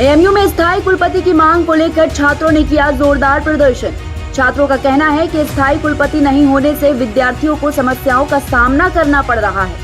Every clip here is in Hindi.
एएमयू में स्थायी कुलपति की मांग को लेकर छात्रों ने किया जोरदार प्रदर्शन। छात्रों का कहना है कि स्थायी कुलपति नहीं होने से विद्यार्थियों को समस्याओं का सामना करना पड़ रहा है।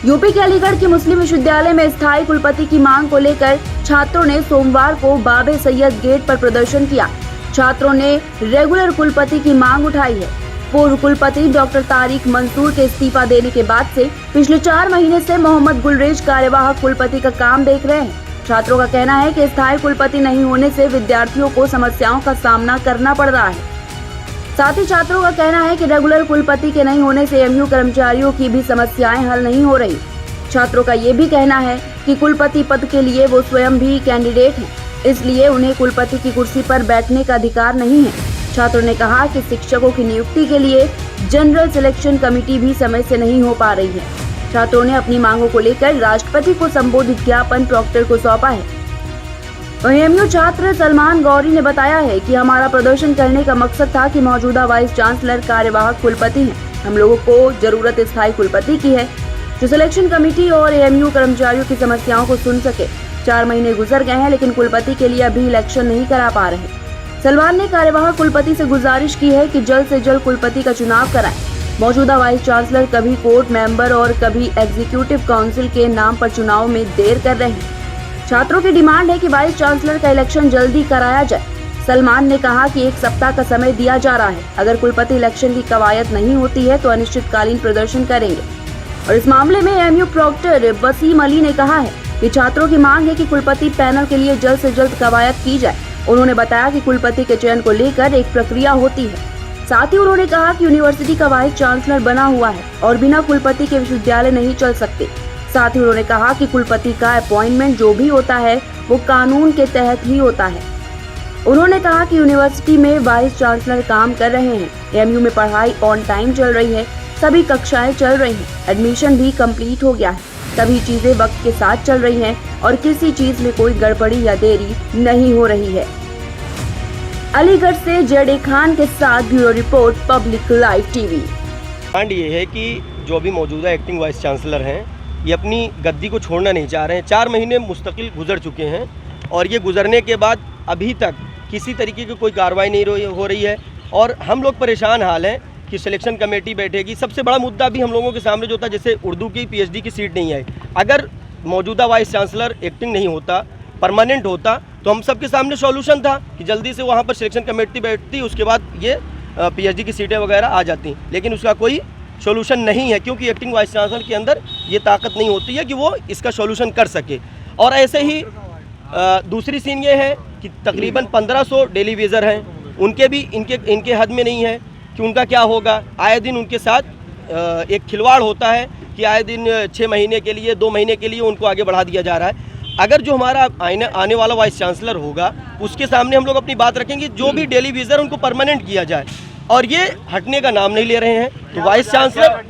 यूपी के अलीगढ़ के मुस्लिम विश्वविद्यालय में स्थायी कुलपति की मांग को लेकर छात्रों ने सोमवार को बाबे सैयद गेट पर प्रदर्शन किया। छात्रों ने रेगुलर कुलपति की मांग उठाई है। पूर्व कुलपति डॉक्टर तारिक मंसूर के इस्तीफा देने के बाद से पिछले 4 महीने से मोहम्मद गुलरेज कार्यवाहक कुलपति का काम देख रहे हैं। छात्रों का कहना है कि स्थायी कुलपति नहीं होने से विद्यार्थियों को समस्याओं का सामना करना पड़ रहा है। साथ ही छात्रों का कहना है कि रेगुलर कुलपति के नहीं होने से एएमयू कर्मचारियों की भी समस्याएं हल नहीं हो रही। छात्रों का ये भी कहना है कि कुलपति पद के लिए वो स्वयं भी कैंडिडेट हैं, इसलिए उन्हें कुलपति की कुर्सी पर बैठने का अधिकार नहीं है। छात्रों ने कहा कि शिक्षकों की नियुक्ति के लिए जनरल सिलेक्शन कमेटी भी समय से नहीं हो पा रही है। छात्रों ने अपनी मांगों को लेकर राष्ट्रपति को संबोधित ज्ञापन प्रॉक्टर को सौंपा है। एएमयू छात्र सलमान गौरी ने बताया है कि हमारा प्रदर्शन करने का मकसद था कि मौजूदा वाइस चांसलर कार्यवाहक कुलपति हैं। हम लोगों को जरूरत स्थायी कुलपति की है जो सिलेक्शन कमेटी और एएमयू कर्मचारियों की समस्याओं को सुन सके। 4 महीने गुजर गए हैं लेकिन कुलपति के लिए अभी इलेक्शन नहीं करा पा रहे। सलमान ने कार्यवाहक कुलपति से गुजारिश की है कि जल्द से जल्द कुलपति का चुनाव कराएं। मौजूदा वाइस चांसलर कभी कोर्ट मेंबर और कभी एग्जीक्यूटिव काउंसिल के नाम पर चुनाव में देर कर रहे हैं। छात्रों की डिमांड है कि वाइस चांसलर का इलेक्शन जल्दी कराया जाए। सलमान ने कहा कि 1 सप्ताह का समय दिया जा रहा है। अगर कुलपति इलेक्शन की कवायद नहीं होती है तो अनिश्चितकालीन प्रदर्शन करेंगे। और इस मामले में एएमयू प्रॉक्टर वसीम अली ने कहा है कि छात्रों की मांग है कि कुलपति पैनल के लिए जल्द से जल्द कवायद की जाए। उन्होंने बताया कि कुलपति के चयन को लेकर एक प्रक्रिया होती है। साथ ही उन्होंने कहा कि यूनिवर्सिटी का वाइस चांसलर बना हुआ है और बिना कुलपति के विश्वविद्यालय नहीं चल सकते। साथ ही उन्होंने कहा कि कुलपति का अपॉइंटमेंट जो भी होता है वो कानून के तहत ही होता है। उन्होंने कहा कि यूनिवर्सिटी में वाइस चांसलर काम कर रहे हैं। एएमयू में पढ़ाई ऑन टाइम चल रही है, सभी कक्षाएं चल रही हैं, एडमिशन भी कंप्लीट हो गया है, सभी चीजें वक्त के साथ चल रही हैं और किसी चीज में कोई गड़बड़ी या देरी नहीं हो रही है। अलीगढ़ से जेडे खान के साथ bureau report, public live TV. Demand ये है कि जो भी मौजूदा एक्टिंग वाइस चांसलर हैं ये अपनी गद्दी को छोड़ना नहीं चाह रहे हैं। 4 महीने मुस्तकिल गुजर चुके हैं और ये गुजरने के बाद अभी तक किसी तरीके की कोई कार्रवाई नहीं हो रही है और हम लोग परेशान हाल हैं कि सिलेक्शन कमेटी बैठेगी। सबसे बड़ा मुद्दा भी हम लोगों के सामने जो था, जैसे उर्दू की पीएचडी की सीट नहीं आई। अगर मौजूदा वाइस चांसलर एक्टिंग नहीं होता, परमानेंट होता, तो हम सबके सामने सॉल्यूशन था कि जल्दी से वहाँ पर सिलेक्शन कमेटी बैठती, उसके बाद ये पीएचडी की सीटें वगैरह आ जाती। लेकिन उसका कोई सॉल्यूशन नहीं है क्योंकि एक्टिंग वाइस चांसलर के अंदर ये ताकत नहीं होती है कि वो इसका सॉल्यूशन कर सके। और ऐसे ही दूसरी सीन ये है कि तकरीबन 1500 डेली वेजर हैं, उनके भी इनके हद में नहीं है कि उनका क्या होगा। आए दिन उनके साथ एक खिलवाड़ होता है कि आए दिन 6 महीने के लिए, 2 महीने के लिए उनको आगे बढ़ा दिया जा रहा है। अगर जो हमारा आने वाला वाइस चांसलर होगा उसके सामने हम लोग अपनी बात रखेंगे, जो भी डेली वेजर उनको परमानेंट किया जाए और ये हटने का नाम नहीं ले रहे हैं। तो वाइस चांसलर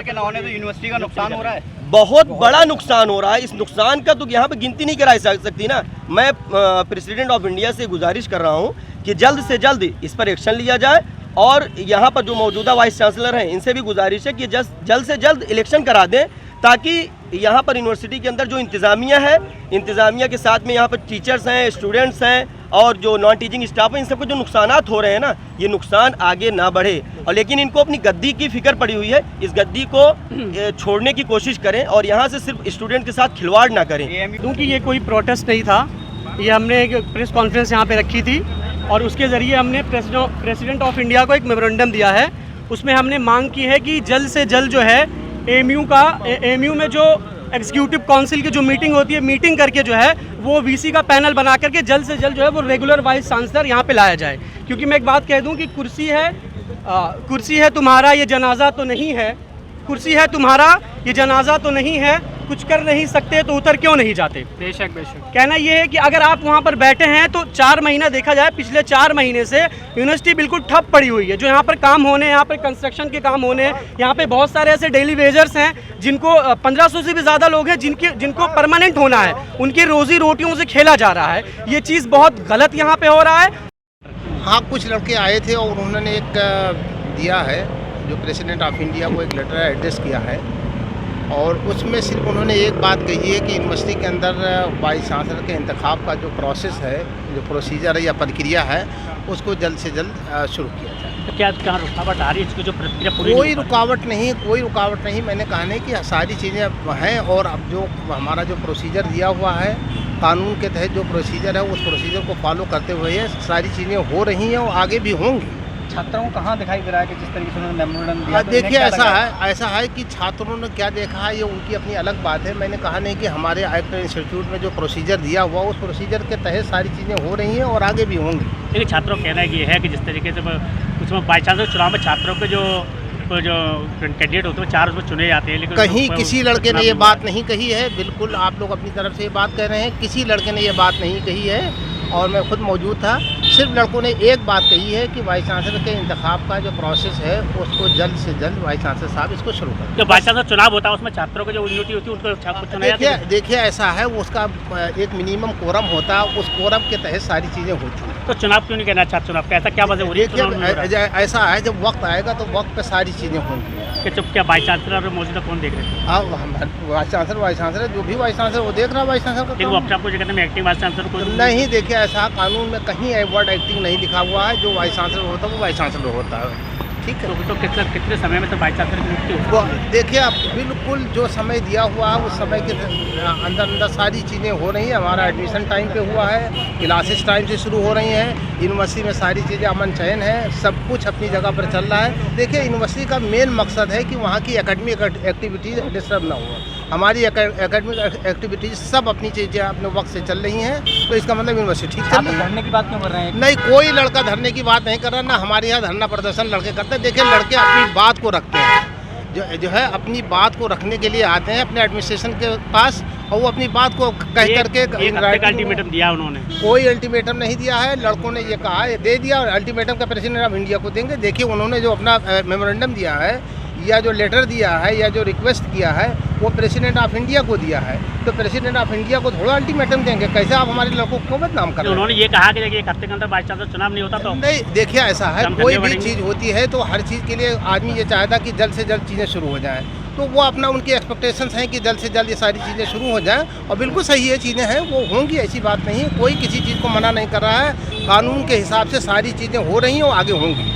के ना होने तो यूनिवर्सिटी का नुकसान हो रहा है, बहुत बड़ा नुकसान हो रहा है। इस नुकसान का तो यहाँ पे गिनती नहीं कराई जा सकती ना। मैं प्रेसिडेंट ऑफ इंडिया से गुजारिश कर रहा हूँ कि जल्द से जल्द इस पर एक्शन लिया जाए और यहाँ पर जो मौजूदा वाइस चांसलर हैं इनसे भी गुजारिश है कि जल्द से जल्द इलेक्शन करा दें ताकि यहाँ पर यूनिवर्सिटी के अंदर जो इंतज़ामिया है, इंतज़ामिया के साथ में यहाँ पर टीचर्स हैं, स्टूडेंट्स हैं और जो नॉन टीचिंग स्टाफ है, इन सबको जो नुकसानात हो रहे हैं ना, ये नुकसान आगे ना बढ़े। और लेकिन इनको अपनी गद्दी की फिक्र पड़ी हुई है, इस गद्दी को छोड़ने की कोशिश करें और यहाँ से सिर्फ स्टूडेंट के साथ खिलवाड़ ना करें। क्योंकि ये कोई प्रोटेस्ट नहीं था, ये हमने एक प्रेस कॉन्फ्रेंस यहाँ पे रखी थी और उसके ज़रिए हमने प्रेसिडेंट ऑफ इंडिया को एक मेमोरेंडम दिया है। उसमें हमने मांग की है कि जल्द से जल्द जो है एएमयू में जो एग्जीक्यूटिव काउंसिल की जो मीटिंग होती है, मीटिंग करके जो है वो वीसी का पैनल बना करके जल्द से जल्द जो है वो रेगुलर वाइस चांसलर यहाँ पे लाया जाए। क्योंकि मैं एक बात कह दूँ कि कुर्सी है तुम्हारा, ये जनाजा तो नहीं है। कुर्सी है तुम्हारा, ये जनाजा तो नहीं है। कुछ कर नहीं सकते तो उतर क्यों नहीं जाते। बेशक बेशक। कहना ये है कि अगर आप वहाँ पर बैठे हैं तो 4 महीना देखा जाए, पिछले 4 महीने से यूनिवर्सिटी बिल्कुल ठप पड़ी हुई है। जो यहाँ पर काम होने, यहाँ पर कंस्ट्रक्शन के काम होने, यहाँ पे बहुत सारे ऐसे डेली वेजर्स हैं जिनको 1500 से भी ज़्यादा लोग हैं जिनको परमानेंट होना है, उनकी रोजी रोटियों से खेला जा रहा है। ये चीज़ बहुत गलत यहाँ पे हो रहा है। हाँ, कुछ लड़के आए थे और उन्होंने एक दिया है, जो प्रेसिडेंट ऑफ इंडिया को एक लेटर एड्रेस किया है और उसमें सिर्फ उन्होंने एक बात कही है कि यूनिवर्सिटी के अंदर वाइस चांसलर के इंतखाब का जो प्रोसेस है, जो प्रोसीजर है या प्रक्रिया है, उसको जल्द से जल्द शुरू किया जाए। तो क्या कहाँ रुकावट आ रही है इसकी जो प्रक्रिया पूरी कोई रुकावट नहीं। मैंने कहा नहीं कि सारी चीज़ें हैं और अब जो हमारा जो प्रोसीजर दिया हुआ है, कानून के तहत जो प्रोसीजर है, उस प्रोसीजर को फॉलो करते हुए सारी चीज़ें हो रही हैं और आगे भी होंगी। छात्रों को कहाँ दिखाई दे रहा है कि जिस तरीके से उन्होंने मेमोरेंडम दिया? तो देखिए, इन्हें क्या लगा? ऐसा है कि छात्रों ने क्या देखा है ये उनकी अपनी अलग बात है। मैंने कहा नहीं कि हमारे एक्ट इंस्टीट्यूट में जो प्रोसीजर दिया हुआ उस प्रोसीजर के तहत सारी चीज़ें हो रही हैं और आगे भी होंगी। लेकिन छात्रों का कहना ये है कि जिस तरीके से उसमें बाई चांस चुनाव में छात्रों के जो कैंडिडेट होते हैं 4 उसमें चुने जाते हैं, लेकिन कहीं किसी लड़के ने ये बात नहीं कही है। बिल्कुल आप लोग अपनी तरफ से ये बात कह रहे हैं, किसी लड़के ने ये बात नहीं कही है और मैं खुद मौजूद था। सिर्फ लड़कों ने एक बात कही है कि वाइस चांसलर के इंतखाब का जो प्रोसेस है उसको जल्द से जल्द वाइस चांसलर साहब इसको शुरू करें। जो वाइस चांसलर चुनाव होता है उसमें छात्रों की जो यूनिटी होती है उनको चुना जाता है। देखिए ऐसा है, उसका एक मिनिमम कोरम होता है, उस कोरम के तहत सारी चीज़ें होती हैं। तो चुनाव क्यों नहीं करना चाहते? चुनाव का ऐसा क्या वजह हो रही है? देखिए ऐसा है, जब वक्त आएगा तो वक्त पे सारी चीज़ें होंगी। कि चुप क्या वाइस चांसलर मौजूदा कौन देख रहे हैं? हाँ, वाइस चांसलर जो भी वाइस चांसलर वो देख रहा है वाइस चांसलर का लेकिन वो अपने आपको जो कहते हैं एक्टिंग वाइस चांसलर को नहीं। देखिए ऐसा कानून में कहीं वर्ड एक्टिंग नहीं लिखा हुआ है। जो वाइस चांसलर होता है वो वाइस चांसलर होता है, ठीक है। तो कितने समय में तो वाइस चांसलर की नियुक्ति होगी? वो देखिए आप बिल्कुल जो समय दिया हुआ है उस समय के अंदर सारी चीज़ें हो रही हैं। हमारा एडमिशन टाइम पे हुआ है, क्लासेस टाइम से शुरू हो रही हैं, यूनिवर्सिटी में सारी चीज़ें अमन चयन है, सब कुछ अपनी जगह पर चल रहा है। देखिए यूनिवर्सिटी का मेन मकसद है कि वहाँ की एकेडमिक एक्टिविटीज़ डिस्टर्ब ना हो। हमारी एकेडमिक एक्टिविटीज़ सब अपनी चीज़ें अपने वक्त से चल रही हैं, तो इसका मतलब यूनिवर्सिटी ठीक चल रही है। धरने की बात क्यों कर रहे हैं? नहीं, कोई लड़का धरने की बात नहीं कर रहा, ना हमारे यहाँ धरना प्रदर्शन लड़के करते हैं। देखिए लड़के अपनी बात को रखते हैं, जो है अपनी बात को रखने के लिए आते हैं अपने एडमिनिस्ट्रेशन के पास और वो अपनी बात को कह करके अल्टीमेटम दिया उन्होंने। कोई अल्टीमेटम नहीं दिया है। लड़कों ने ये कहा है, दे दिया। अल्टीमेटम का प्रेसिडेंट ऑफ इंडिया को देंगे। देखिए उन्होंने जो अपना मेमोरेंडम दिया है या जो लेटर दिया है या जो रिक्वेस्ट किया है वो प्रेसिडेंट ऑफ इंडिया को दिया है, तो प्रेसिडेंट ऑफ इंडिया को थोड़ा अल्टीमेटम देंगे। कैसे आप हमारे लड़कों को बदनाम कर रहे हैं? उन्होंने ये कहा कि एक हफ्ते के अंदर वाइस चांसलर चुनाव नहीं होता तो नहीं। देखिए ऐसा है, कोई भी चीज़ होती है तो हर चीज़ के लिए आदमी ये चाहता कि जल्द से जल्द चीज़ें शुरू हो जाएं, तो वो अपना उनकी एक्सपेक्टेशंस हैं कि जल्द से जल्द ये सारी चीज़ें शुरू हो जाएं और बिल्कुल सही है, चीज़ें हैं वो होंगी, ऐसी बात नहीं। कोई किसी चीज़ को मना नहीं कर रहा है। कानून के हिसाब से सारी चीज़ें हो रही हैं और आगे होंगी।